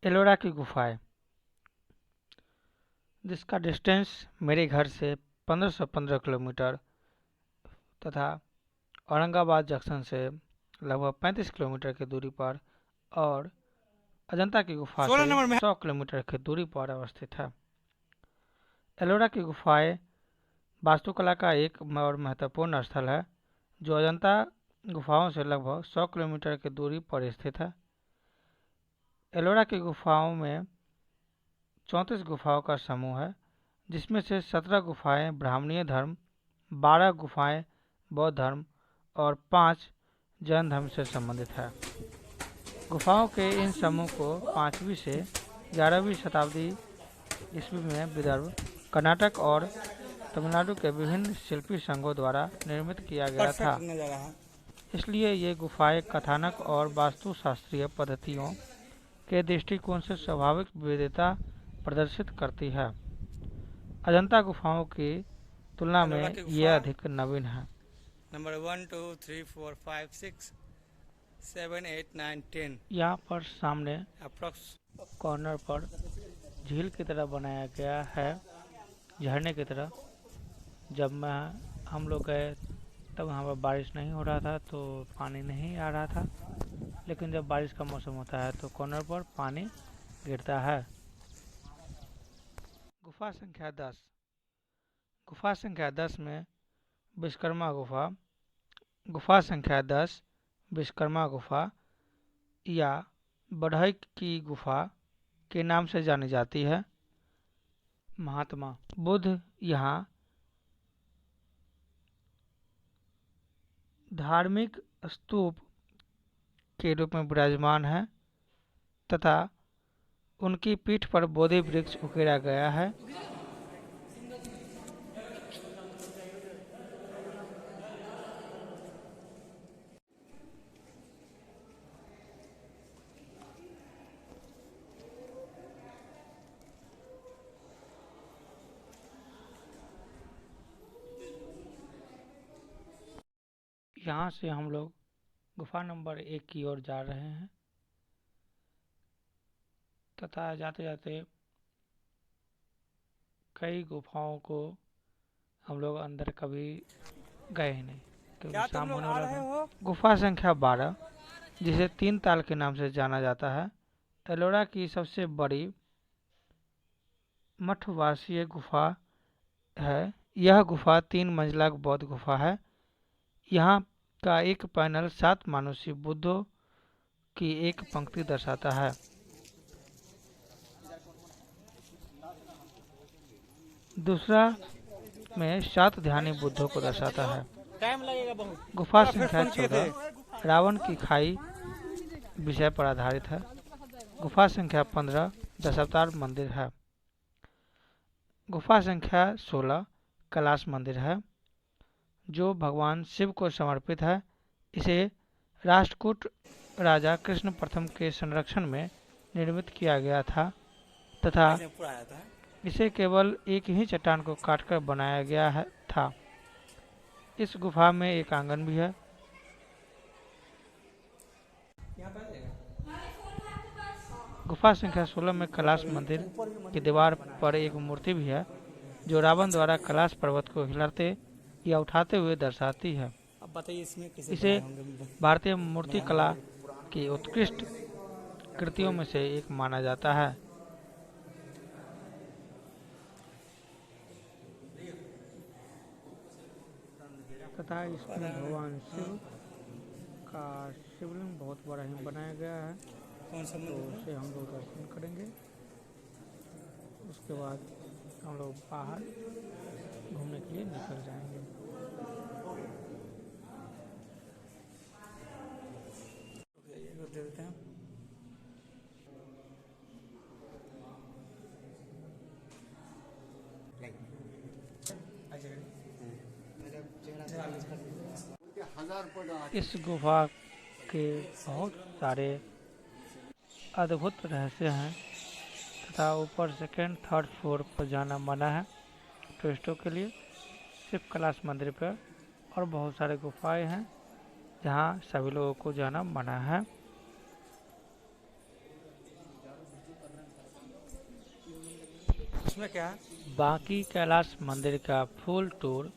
एलोरा की गुफाएं, जिसका डिस्टेंस मेरे घर से 1515 किलोमीटर तथा औरंगाबाद जंक्शन से लगभग 35 किलोमीटर की दूरी पर और अजंता की गुफा 16 से नंबर में 100 किलोमीटर की दूरी पर अवस्थित है। एलोरा की गुफाएं वास्तुकला का एक और महत्वपूर्ण स्थल है जो अजंता गुफाओं से लगभग 100 किलोमीटर की दूरी पर स्थित है। एलोरा की गुफाओं में 34 गुफाओं का समूह है, जिसमें से 17 गुफाएं ब्राह्मणीय धर्म, 12 गुफाएं बौद्ध धर्म और 5 जैन धर्म से संबंधित है। गुफाओं के इन समूह को 5वीं से 11वीं शताब्दी ईस्वी में विदर्भ, कर्नाटक और तमिलनाडु के विभिन्न शिल्पी संघों द्वारा निर्मित किया गया परफेक्ट था। नज़ारा है। इसलिए ये गुफाएं कथानक और वास्तुशास्त्रीय पद्धतियों के दृष्टिकोण से स्वाभाविक विविधता प्रदर्शित करती है। अजंता गुफाओं की तुलना एलोरा में की ये गुफा अधिक नवीन है। नंबर 1 2 3 4 5 6 7 8 9 10 यहाँ पर सामने अप्रॉक्स। कॉर्नर पर झील की तरह बनाया गया है, झरने की तरह। जब मैं हम लोग गए तब वहाँ पर बारिश नहीं हो रहा था तो पानी नहीं आ रहा था, लेकिन जब बारिश का मौसम होता है तो कॉर्नर पर पानी गिरता है। गुफा संख्या 10। गुफा संख्या 10 में विश्वकर्मा गुफा। गुफा संख्या 10 विश्वकर्मा गुफा या बढ़ई की गुफा के नाम से जानी जाती है। महात्मा बुद्ध यहाँ धार्मिक स्तूप के रूप में विराजमान है तथा उनकी पीठ पर बोधि वृक्ष उकेरा गया है। यहाँ से हम लोग गुफा नंबर 1 की ओर जा रहे हैं तथा जाते जाते कई गुफाओं को हम लोग अंदर कभी गए ही नहीं क्योंकि क्या तुम शाम लोग होने आ वाला रहे था। हो? गुफा संख्या 12, जिसे तीन ताल के नाम से जाना जाता है, एलोरा की सबसे बड़ी मठवासीय गुफा है। यह गुफा 3 मंजिला बौद्ध गुफा है। यहाँ का एक पैनल 7 मानुषी बुद्धों की एक पंक्ति दर्शाता है। दूसरा में 7 ध्यानी बुद्धों को दर्शाता है। टाइम लगेगा बहुत। गुफा फिर संख्या फोन किए थे। 14 रावण की खाई विषय पर आधारित है। गुफा संख्या 15 दशावतार मंदिर है। गुफा संख्या 16 कैलाश मंदिर है, जो भगवान शिव को समर्पित है। इसे राष्ट्रकूट राजा कृष्ण प्रथम के संरक्षण में निर्मित किया गया था तथा आज में पूरा आया था। इसे केवल एक ही चट्टान को काटकर बनाया गया था। इस गुफा में एक आंगन भी है। यहाँ पे आ जाएगा। गुफा संख्या 16 में कैलाश मंदिर ऊपर भी की मंदिर दीवार बना पर है। एक मूर्ति भी है, जो रावण अच्छा द्वारा कैलाश पर्वत को हिलाते या उठाते हुए दर्शाती है। अब बताइए इसमें कैसे इसे बनाए होंगे? भारतीय मूर्ति बनाना कला पड़ेगा। की उत्कृष्ट कृतियों में से एक माना जाता है। तथा इसमें भगवान शिव का शिवलिंग बहुत बड़ा ही बनाया गया है, कौन सा तो मंदिर है? उसे हम लोग दर्शन करेंगे। उसके बाद हम लोग बाहर घूमने के लिए निकल जाएंगे। ये दे देते हैं। इस गुफा के बहुत सारे अद्भुत रहस्य हैं तथा ऊपर सेकेंड थर्ड फ्लोर पर जाना मना है टूरिस्टों के लिए, सिर्फ कैलाश मंदिर पर। और बहुत सारे गुफाएं हैं जहां सभी लोगों को जाना मना है। उसमें क्या है? बाकी कैलाश मंदिर का फुल टूर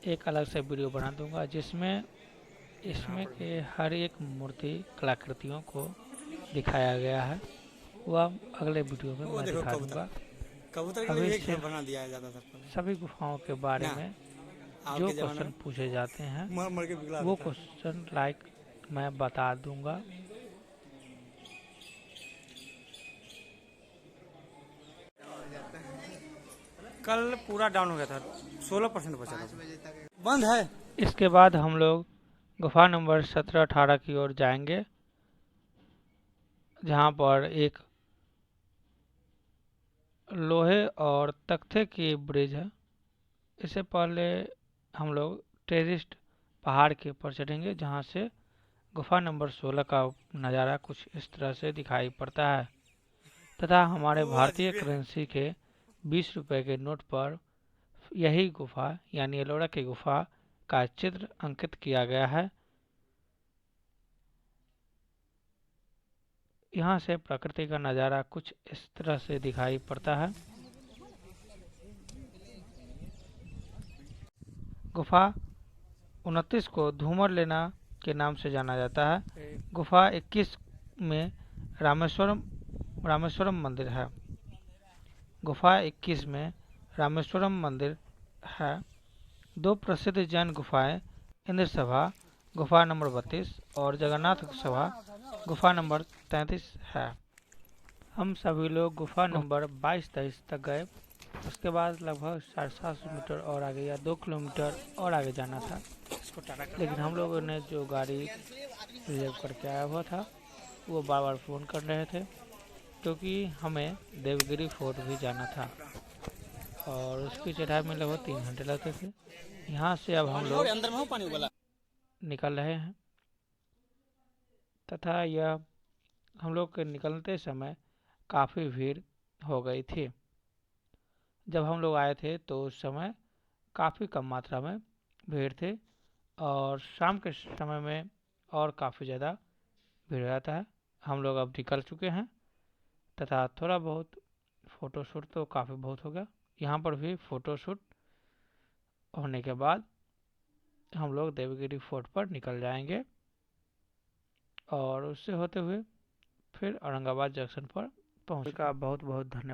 एक अलग से वीडियो बना दूंगा, जिसमें इसमें के हर एक मूर्ति कलाकृतियों को दिखाया गया है, वह अगले वीडियो में वो मैं देखो दिखा कबूतर, दूंगा। कबूतर के लिए अभी भी एक घर सिर्फ बना दिया है ज़्यादातर पहले सभी गुफाओं के बारे ना। में आज जो के ज़माने क्वेश्चन में पूछे जाते हैं मर मर के पिघला वो देता है। क्वेश्चन लाइक मैं बता दूंगा। कल पूरा डाउन हो गया था, 16% बचा था, बंद है। इसके बाद हम लोग गुफा नंबर 17-18 की ओर जाएंगे, जहां पर एक लोहे और तख्ते की ब्रिज है। इससे पहले हम लोग टेरिस्ट पहाड़ के ऊपर चढ़ेंगे, जहां से गुफा नंबर 16 का नज़ारा कुछ इस तरह से दिखाई पड़ता है, तथा हमारे वो भारतीय अजीब है। करेंसी के 20 रुपए के नोट पर यही गुफा यानी एलोरा की गुफा का चित्र अंकित किया गया है। यहाँ से प्रकृति का नज़ारा कुछ इस तरह से दिखाई पड़ता है। गुफा 29 को धूमर लेना के नाम से जाना जाता है। गुफा 21 में रामेश्वरम मंदिर है। गुफा 21 में रामेश्वरम मंदिर है। दो प्रसिद्ध जैन गुफाएं इंद्र सभा गुफा नंबर 32 और जगन्नाथ सभा गुफा नंबर 33 है। हम सभी लोग गुफा नंबर 22-23 तक गए। उसके बाद लगभग 750 मीटर और आगे या 2 किलोमीटर और आगे जाना था, लेकिन हम लोगों ने जो गाड़ी रिजर्व करके आया हुआ था वो बार बार फ़ोन कर रहे थे, क्योंकि हमें देवगिरी फोर्ट भी जाना था और उसकी चढ़ाई में लगभग 3 घंटे लगते थे। यहाँ से अब हम लोग अंदर में हो पानी वाला। निकल रहे हैं, तथा यह हम लोग के निकलते समय काफ़ी भीड़ हो गई थी। जब हम लोग आए थे तो उस समय काफ़ी कम मात्रा में भीड़ थी, और शाम के समय में और काफ़ी ज़्यादा भीड़ हो जाता है। हम लोग अब निकल चुके हैं, तथा थोड़ा बहुत फ़ोटोशूट तो काफ़ी बहुत हो गया। यहाँ पर भी फ़ोटोशूट होने के बाद हम लोग देवगिरी फोर्ट पर निकल जाएंगे, और उससे होते हुए फिर औरंगाबाद जंक्शन पर पहुँच का बहुत बहुत धन्यवाद।